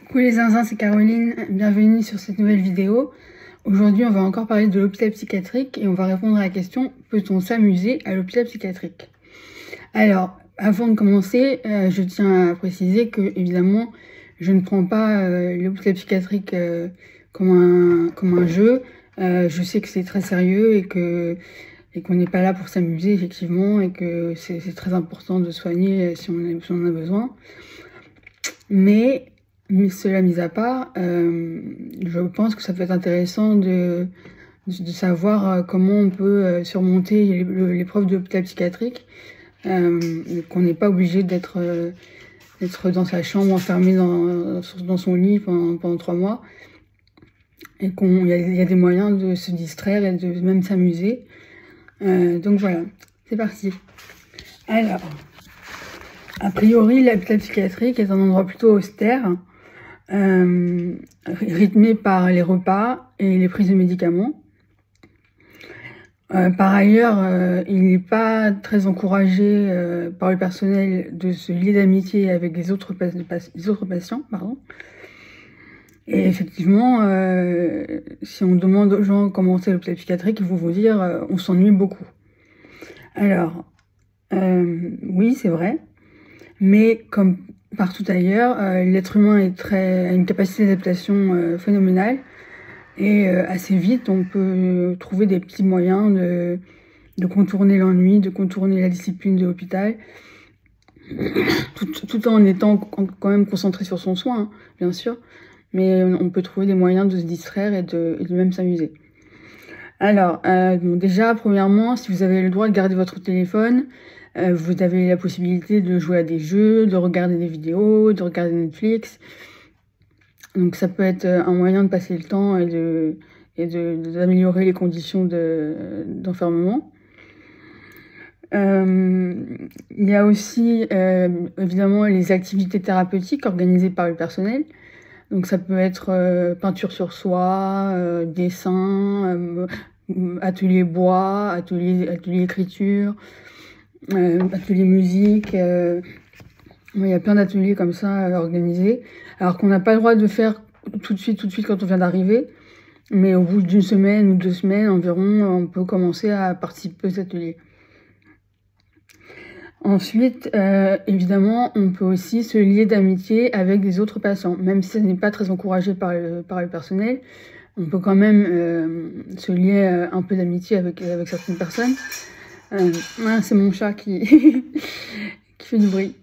Coucou les zinzins, c'est Caroline, bienvenue sur cette nouvelle vidéo. Aujourd'hui on va encore parler de l'hôpital psychiatrique et on va répondre à la question: peut-on s'amuser à l'hôpital psychiatrique? Alors, avant de commencer, je tiens à préciser que évidemment je ne prends pas l'hôpital psychiatrique comme un jeu. Je sais que c'est très sérieux et qu'on n'est pas là pour s'amuser effectivement, et que c'est très important de soigner si on en a besoin. Mais cela mis à part, je pense que ça peut être intéressant de savoir comment on peut surmonter l'épreuve de l'hôpital psychiatrique, qu'on n'est pas obligé d'être dans sa chambre enfermé dans son lit pendant 3 mois, et qu'il y a des moyens de se distraire et de même s'amuser. Donc voilà, c'est parti. Alors, a priori, l'hôpital psychiatrique est un endroit plutôt austère, rythmé par les repas et les prises de médicaments. Par ailleurs, il n'est pas très encouragé par le personnel de se lier d'amitié avec les autres patients. Et effectivement, si on demande aux gens comment c'est l'hôpital psychiatrique, ils vont vous dire on s'ennuie beaucoup. Alors, oui, c'est vrai. Mais comme partout ailleurs, l'être humain a une capacité d'adaptation phénoménale, et assez vite on peut trouver des petits moyens de contourner l'ennui, de contourner la discipline de l'hôpital, tout en étant quand même concentré sur son soin, hein, bien sûr, mais on peut trouver des moyens de se distraire et de même s'amuser. Alors, bon, déjà, premièrement, si vous avez le droit de garder votre téléphone, vous avez la possibilité de jouer à des jeux, de regarder des vidéos, de regarder Netflix. Donc ça peut être un moyen de passer le temps et d'améliorer les conditions d'enfermement. Il y a aussi évidemment les activités thérapeutiques organisées par le personnel. Donc ça peut être peinture sur soie, dessin, atelier bois, atelier écriture, atelier musique. Il y a plein d'ateliers comme ça organisés, alors qu'on n'a pas le droit de faire tout de suite quand on vient d'arriver, mais au bout d'1 semaine ou 2 semaines environ, on peut commencer à participer aux ateliers. Ensuite, évidemment, on peut aussi se lier d'amitié avec des autres patients, même si ce n'est pas très encouragé par le personnel. On peut quand même se lier un peu d'amitié avec certaines personnes. C'est mon chat qui fait du bruit.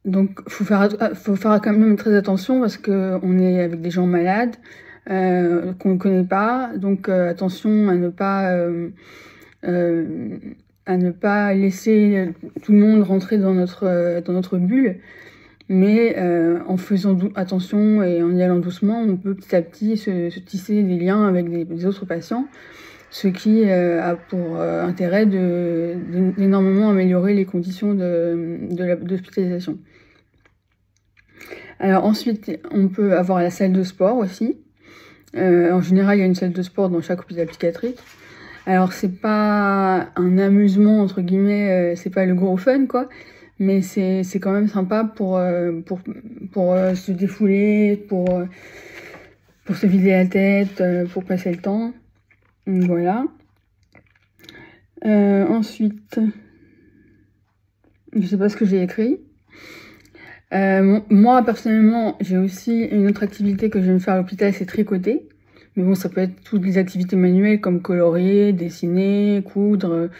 Donc faut faire quand même très attention, parce que on est avec des gens malades qu'on ne connaît pas, donc attention à ne pas laisser tout le monde rentrer dans notre bulle, mais en faisant attention et en y allant doucement, on peut petit à petit se tisser des liens avec des autres patients, ce qui a pour intérêt d'énormément améliorer les conditions d'hospitalisation. Alors ensuite, on peut avoir la salle de sport aussi. En général, il y a une salle de sport dans chaque hôpital psychiatrique. Alors c'est pas un amusement entre guillemets, c'est pas le gros fun quoi, mais c'est quand même sympa pour se défouler, pour se vider la tête, pour passer le temps. Voilà. Ensuite, je sais pas ce que j'ai écrit. Moi personnellement, j'ai aussi une autre activité que j'aime faire à l'hôpital, c'est tricoter. Mais bon, ça peut être toutes les activités manuelles comme colorier, dessiner, coudre.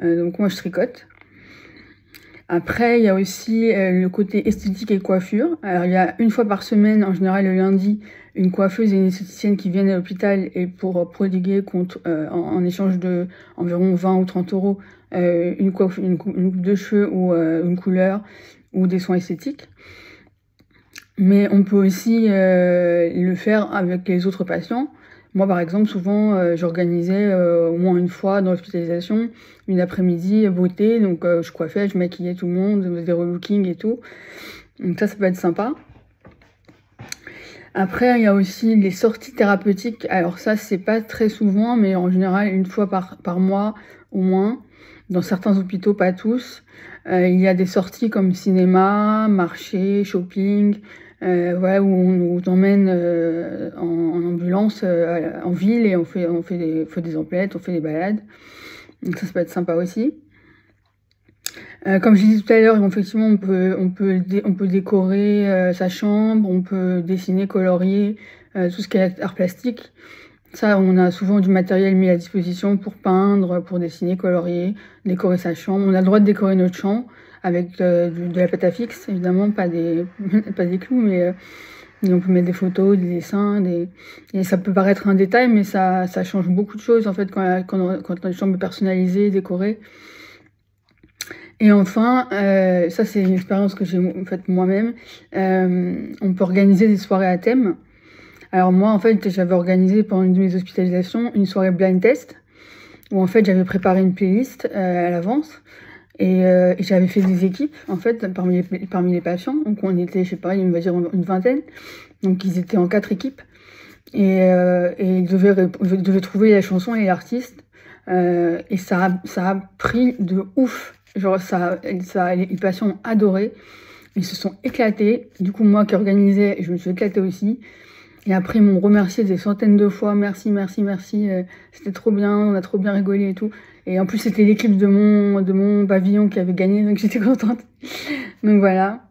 Donc moi je tricote. Après, il y a aussi le côté esthétique et coiffure. Alors il y a une fois par semaine, en général le lundi, une coiffeuse et une esthéticienne qui viennent à l'hôpital, et pour prodiguer en échange de environ 20 ou 30 euros, une coupe de cheveux ou une couleur ou des soins esthétiques. Mais on peut aussi le faire avec les autres patients. Moi, par exemple, souvent, j'organisais au moins une fois dans l'hospitalisation une après-midi beauté, donc je coiffais, je maquillais tout le monde, je faisais des relookings et tout. Donc ça peut être sympa. Après, il y a aussi les sorties thérapeutiques. Alors ça, c'est pas très souvent, mais en général, une fois par mois au moins. Dans certains hôpitaux, pas tous. Il y a des sorties comme cinéma, marché, shopping, voilà, où on t'emmène en ambulance en ville et on fait des emplettes, on fait des balades. Donc ça peut être sympa aussi. Comme je disais tout à l'heure, effectivement, on peut décorer sa chambre, on peut dessiner, colorier, tout ce qui est art plastique. Ça, on a souvent du matériel mis à disposition pour peindre, pour dessiner, colorier, décorer sa chambre. On a le droit de décorer notre chambre avec de la pâte à fixe, évidemment, pas des clous, mais on peut mettre des photos, des dessins, et ça peut paraître un détail, mais ça change beaucoup de choses, en fait, quand une chambre est personnalisée, décorée. Et enfin, ça c'est une expérience que j'ai faite moi-même, on peut organiser des soirées à thème. Alors moi, en fait, j'avais organisé pendant une de mes hospitalisations une soirée blind test, où en fait j'avais préparé une playlist à l'avance, et j'avais fait des équipes, en fait, parmi les patients. Donc on était, je sais pas, on va dire une vingtaine, donc ils étaient en 4 équipes, et ils devaient trouver la chanson et l'artiste, et ça a pris de ouf. Genre les patients ont adoré, ils se sont éclatés. Du coup, moi qui organisais, je me suis éclatée aussi. Et après, ils m'ont remercié des centaines de fois. Merci, merci, merci. C'était trop bien, on a trop bien rigolé et tout. Et en plus, c'était l'équipe de mon pavillon qui avait gagné, donc j'étais contente. Donc voilà.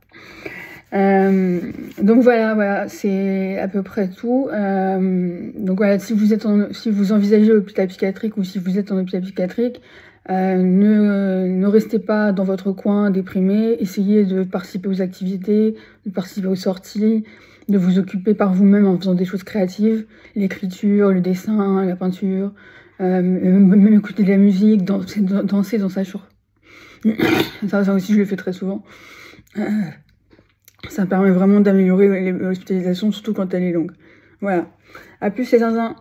Donc voilà, c'est à peu près tout. Donc voilà, si vous envisagez l'hôpital psychiatrique ou si vous êtes en hôpital psychiatrique, ne restez pas dans votre coin déprimé, essayez de participer aux activités, de participer aux sorties, de vous occuper par vous-même en faisant des choses créatives, l'écriture, le dessin, la peinture, même écouter de la musique, danser dans sa chambre. Ça aussi je le fais très souvent. Ça permet vraiment d'améliorer l'hospitalisation, surtout quand elle est longue. Voilà. À plus les zinzins.